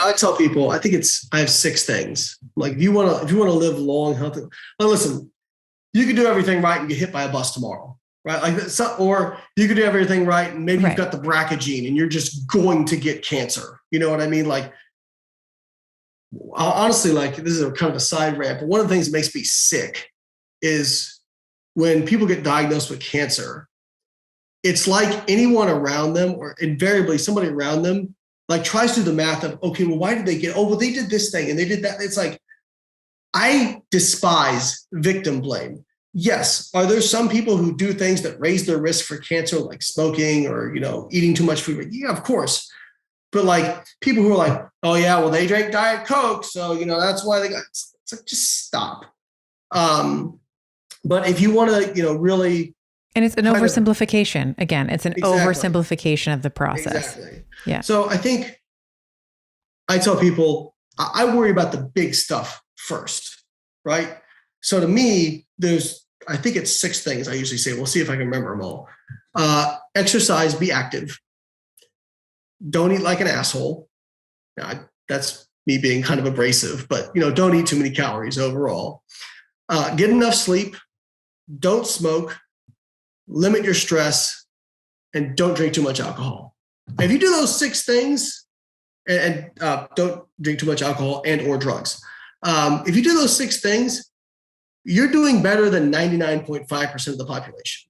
I tell people, I have six things. Like if you want to live long, healthy, well, listen, you could do everything right and get hit by a bus tomorrow, right? Like or you could do everything right and maybe you've got the BRCA gene and you're just going to get cancer. You know what I mean? Like, honestly, like this is a kind of a side rant, but one of the things that makes me sick is when people get diagnosed with cancer, it's like anyone around them or invariably somebody around them like tries to do the math of, okay, well, why did they get, well, they did this thing and they did that. It's like, I despise victim blame. Yes. Are there some people who do things that raise their risk for cancer, like smoking or, eating too much food? Yeah, of course. But like people who are like, oh yeah, well, they drank Diet Coke. So, that's why they got, it's like, just stop. But if you want to, really. And it's an oversimplification. Again, it's an oversimplification of the process. Exactly. Yeah. So I think I tell people, I worry about the big stuff first, right? So to me, I think it's six things I usually say. We'll see if I can remember them all. Exercise, be active. Don't eat like an asshole. Now, that's me being kind of abrasive, but don't eat too many calories overall. Get enough sleep. Don't smoke. Limit your stress, and don't drink too much alcohol. And if you do those six things, and don't drink too much alcohol and or drugs. If you do those six things, you're doing better than 99.5% of the population.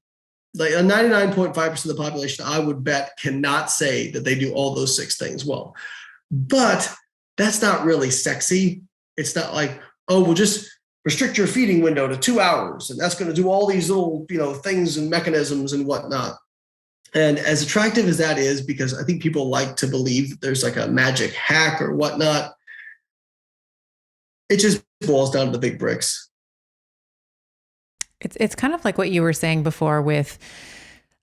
Like a 99.5% of the population, I would bet, cannot say that they do all those six things well. But that's not really sexy. It's not like, oh, we'll just restrict your feeding window to 2 hours, and that's going to do all these little, things and mechanisms and whatnot. And as attractive as that is, because I think people like to believe that there's like a magic hack or whatnot, it just boils down to the big bricks. It's kind of like what you were saying before with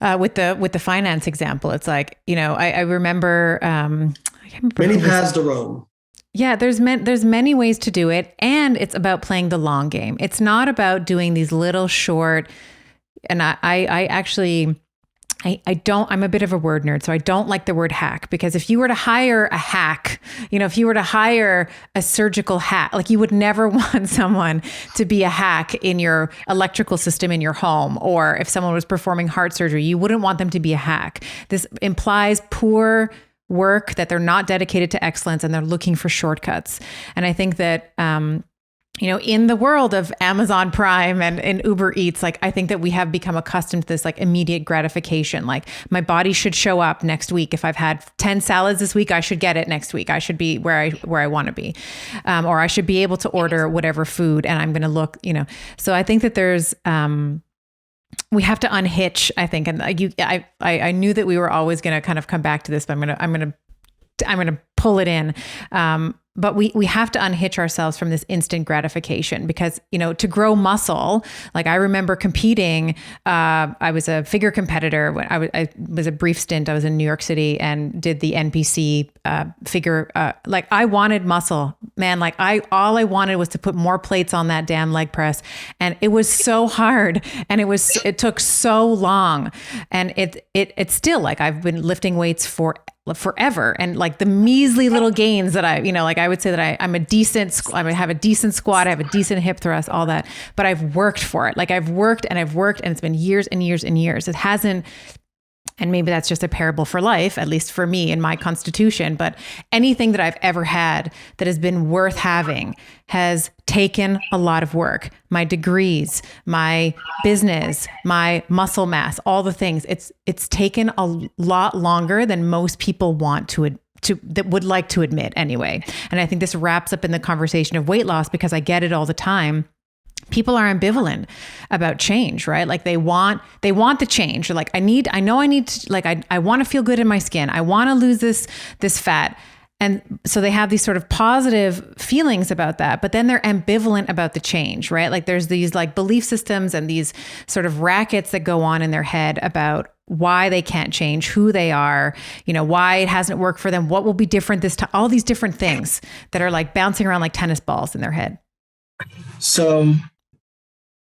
the finance example. It's like, I remember, many paths to Rome. Yeah, there's many ways to do it, and it's about playing the long game. It's not about doing these little short. And I'm a bit of a word nerd, so I don't like the word hack, because if you were to hire a hack, if you were to hire a surgical hack, like you would never want someone to be a hack in your electrical system in your home, or if someone was performing heart surgery, you wouldn't want them to be a hack. This implies poor work, that they're not dedicated to excellence and they're looking for shortcuts. And I think that, in the world of Amazon Prime and Uber Eats, like I think that we have become accustomed to this like immediate gratification. Like my body should show up next week. If I've had 10 salads this week, I should get it next week. I should be where I want to be, or I should be able to order whatever food, and I'm going to look, So I think that there's, we have to unhitch, I think. And I knew that we were always going to kind of come back to this, but I'm going to pull it in. But we have to unhitch ourselves from this instant gratification, because, to grow muscle, like I remember competing, I was a figure competitor when I was a brief stint. I was in New York City and did the NPC figure. Like I wanted muscle, man. Like all I wanted was to put more plates on that damn leg press. And it was so hard, and it took so long. And it's still like I've been lifting weights forever, and like the measly little gains that I would say that I have a decent squat, I have a decent hip thrust, all that, but I've worked for it. Like I've worked and it's been years and years and years. It hasn't, and maybe that's just a parable for life, at least for me and my constitution, but anything that I've ever had that has been worth having has taken a lot of work. My degrees, my business, my muscle mass, all the things. It's taken a lot longer than most people that would like to admit anyway. And I think this wraps up in the conversation of weight loss, because I get it all the time. People are ambivalent about change, right? Like they want the change. They're like, I want to feel good in my skin. I want to lose this fat. And so they have these sort of positive feelings about that, but then they're ambivalent about the change, right? Like there's these like belief systems and these sort of rackets that go on in their head about why they can't change, who they are, why it hasn't worked for them, what will be different this time, all these different things that are like bouncing around like tennis balls in their head. So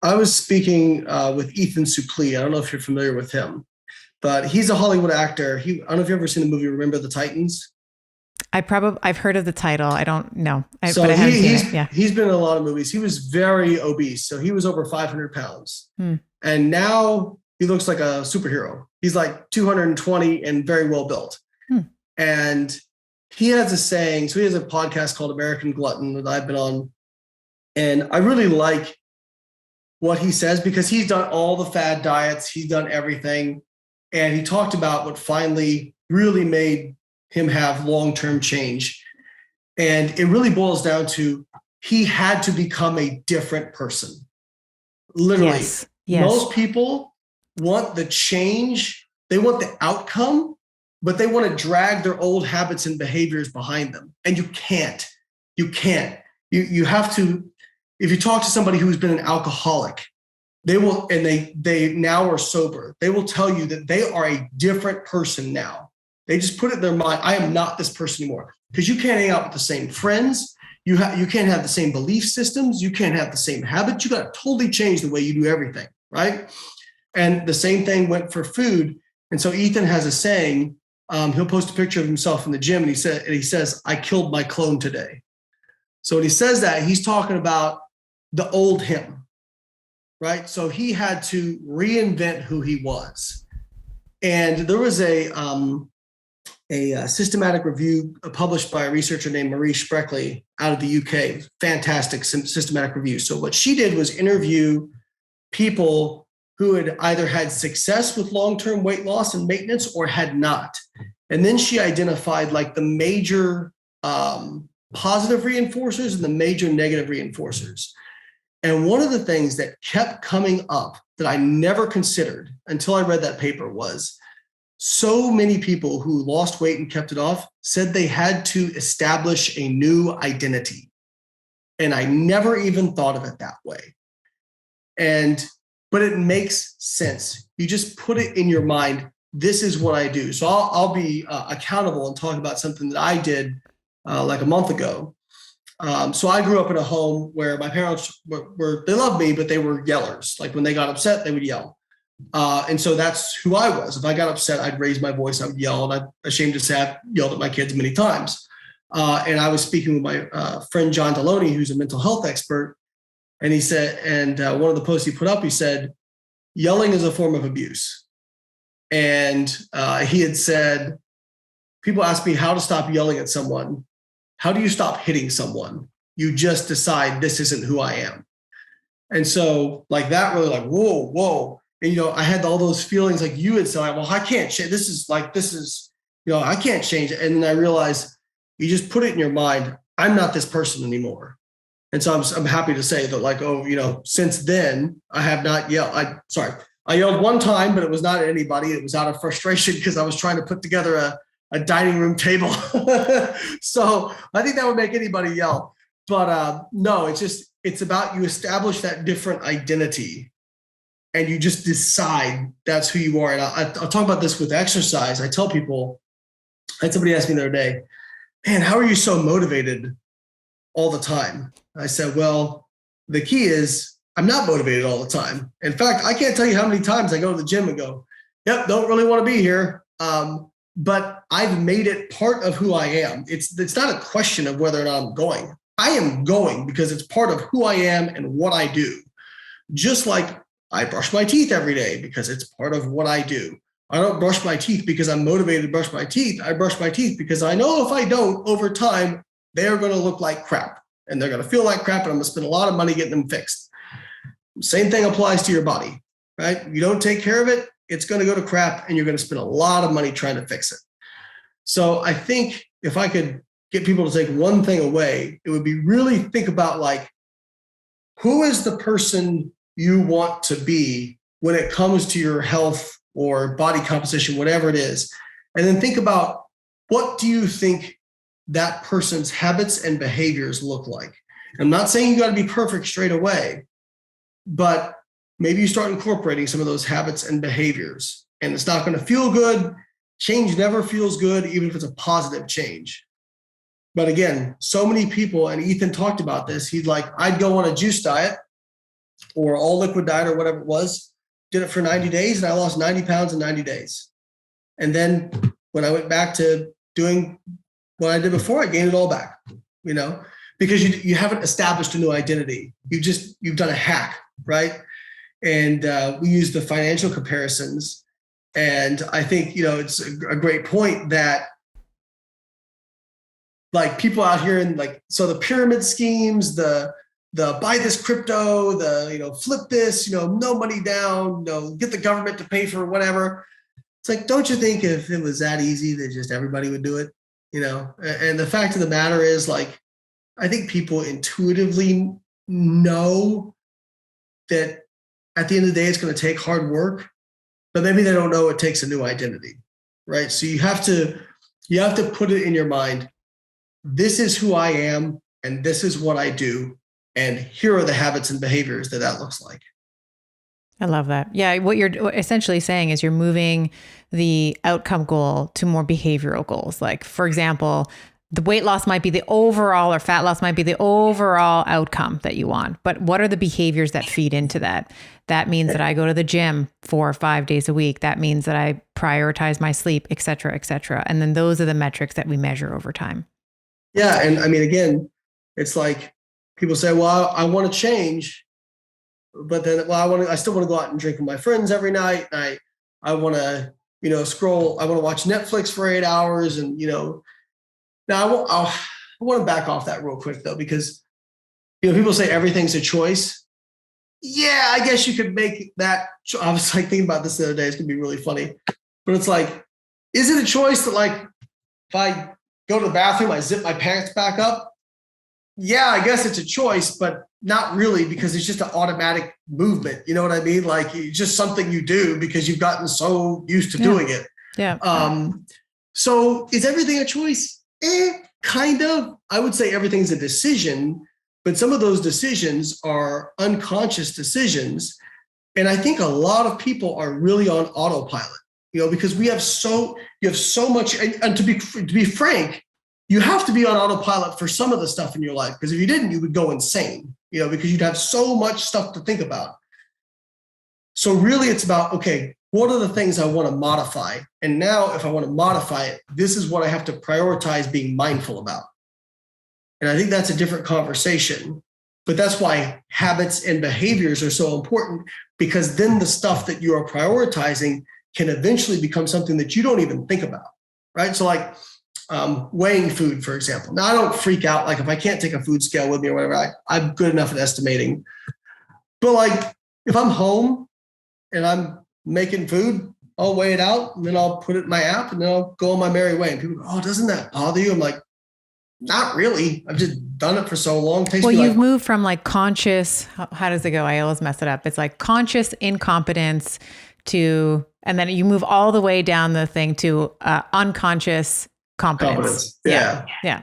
I was speaking with Ethan Suplee. I don't know if you're familiar with him, but he's a Hollywood actor. I don't know if you've ever seen the movie Remember the Titans. I've heard of the title. I don't know, So but I haven't seen it. Yeah. he's been in a lot of movies. He was very obese. So he was over 500 pounds. And now he looks like a superhero. He's like 220 and very well built. And he has a saying. So he has a podcast called American Glutton that I've been on. And I really like what he says because he's done all the fad diets. He's done everything. And he talked about what finally really made him have long-term change. And it really boils down to he had to become a different person. Literally. Yes. Most people want the change. They want the outcome, but they want to drag their old habits and behaviors behind them. And you can't. You have to, if you talk to somebody who's been an alcoholic, they will, and they now are sober, they will tell you that they are a different person now. They just put it in their mind, I am not this person anymore. Because you can't hang out with the same friends. You can't have the same belief systems. You can't have the same habits. You got to totally change the way you do everything, right? And the same thing went for food. And so Ethan has a saying, he'll post a picture of himself in the gym and he says, I killed my clone today. So when he says that, he's talking about the old him, right? So he had to reinvent who he was. And there was a systematic review published by a researcher named Marie Spreckley out of the UK. Fantastic systematic review. So what she did was interview people who had either had success with long-term weight loss and maintenance or had not. And then she identified like the major positive reinforcers and the major negative reinforcers. And one of the things that kept coming up that I never considered until I read that paper was so many people who lost weight and kept it off said they had to establish a new identity. And I never even thought of it that way. But it makes sense. You just put it in your mind, this is what I do. So I'll be accountable and talk about something that I did like a month ago. So I grew up in a home where my parents they loved me, but they were yellers. Like when they got upset, they would yell. And so that's who I was. If I got upset, I'd raise my voice, I would yell, and I'm ashamed to say I've yelled at my kids many times. And I was speaking with my friend, John Deloney, who's a mental health expert. And he said, and one of the posts he put up, he said, yelling is a form of abuse. And he had said, people ask me how to stop yelling at someone. How do you stop hitting someone? You just decide this isn't who I am. And so like that really like, whoa. And, I had all those feelings like you had said, well, I can't change. This is, I can't change it. And then I realized you just put it in your mind. I'm not this person anymore. And so I'm happy to say that since then I have not yelled. I yelled one time, but it was not at anybody. It was out of frustration because I was trying to put together a dining room table. So I think that would make anybody yell. But no, it's about you establish that different identity and you just decide that's who you are. And I'll talk about this with exercise. I tell people, I had somebody ask me the other day, man, how are you so motivated all the time? I said, well, the key is I'm not motivated all the time. In fact, I can't tell you how many times I go to the gym and go, yep, don't really want to be here. But I've made it part of who I am. It's not a question of whether or not I'm going. I am going because it's part of who I am and what I do. Just like I brush my teeth every day because it's part of what I do. I don't brush my teeth because I'm motivated to brush my teeth. I brush my teeth because I know if I don't, over time, they're going to look like crap and they're going to feel like crap and I'm going to spend a lot of money getting them fixed. Same thing applies to your body, right? You don't take care of it, it's going to go to crap and you're going to spend a lot of money trying to fix it. So I think if I could get people to take one thing away, it would be really think about like, who is the person you want to be when it comes to your health or body composition, whatever it is. And then think about what do you think that person's habits and behaviors look like? I'm not saying you got to be perfect straight away, but maybe you start incorporating some of those habits and behaviors and it's not going to feel good. Change never feels good, even if it's a positive change. But again, so many people, and Ethan talked about this, he's like, I'd go on a juice diet or all liquid diet or whatever it was, did it for 90 days and I lost 90 pounds in 90 days. And then when I went back to doing what I did before, I gained it all back, because you haven't established a new identity. You've done a hack, right? And we use the financial comparisons. And I think, it's a great point that like people out here in so the pyramid schemes, the buy this crypto, the, flip this, no money down, get the government to pay for whatever. It's like, don't you think if it was that easy that just everybody would do it, And the fact of the matter is, like, I think people intuitively know that at the end of the day, it's going to take hard work, but maybe they don't know it takes a new identity, right? So you have to put it in your mind. This is who I am, and this is what I do, and here are the habits and behaviors that looks like. I love that. Yeah, what you're essentially saying is you're moving the outcome goal to more behavioral goals. Like, for example, the weight loss might be the overall, or fat loss might be the overall outcome that you want. But what are the behaviors that feed into that? That means that I go to the gym 4 or 5 days a week. That means that I prioritize my sleep, et cetera, et cetera. And then those are the metrics that we measure over time. Yeah. And I mean, again, it's like people say, well, I want to change, but then, I still want to go out and drink with my friends every night. I want to, scroll. I want to watch Netflix for 8 hours. And, now I want to back off that real quick though, because, people say everything's a choice. Yeah, I guess you could make that. I was like thinking about this the other day. It's going to be really funny, but it's like, is it a choice that, like, if I go to the bathroom, I zip my pants back up? Yeah, I guess it's a choice, but not really, because it's just an automatic movement. You know what I mean? Like, it's just something you do because you've gotten so used to doing it. Yeah. So is everything a choice? Kind of. I would say everything's a decision, but some of those decisions are unconscious decisions. And I think a lot of people are really on autopilot, because you have so much, and to be frank, you have to be on autopilot for some of the stuff in your life, because if you didn't, you would go insane, because you'd have so much stuff to think about. So really it's about, okay, what are the things I want to modify? And now if I want to modify it, this is what I have to prioritize being mindful about. And I think that's a different conversation, but that's why habits and behaviors are so important, because then the stuff that you are prioritizing can eventually become something that you don't even think about, right? So like weighing food, for example. Now I don't freak out. Like, if I can't take a food scale with me or whatever, I'm good enough at estimating. But like, if I'm home and I'm making food, I'll weigh it out, and then I'll put it in my app, and then I'll go on my merry way. And people go, oh, doesn't that bother you? I'm like, not really. I've just done it for so long. Well, you've moved from like conscious, how does it go? I always mess it up. It's like conscious incompetence to, and then you move all the way down the thing to unconscious competence. Yeah. Yeah.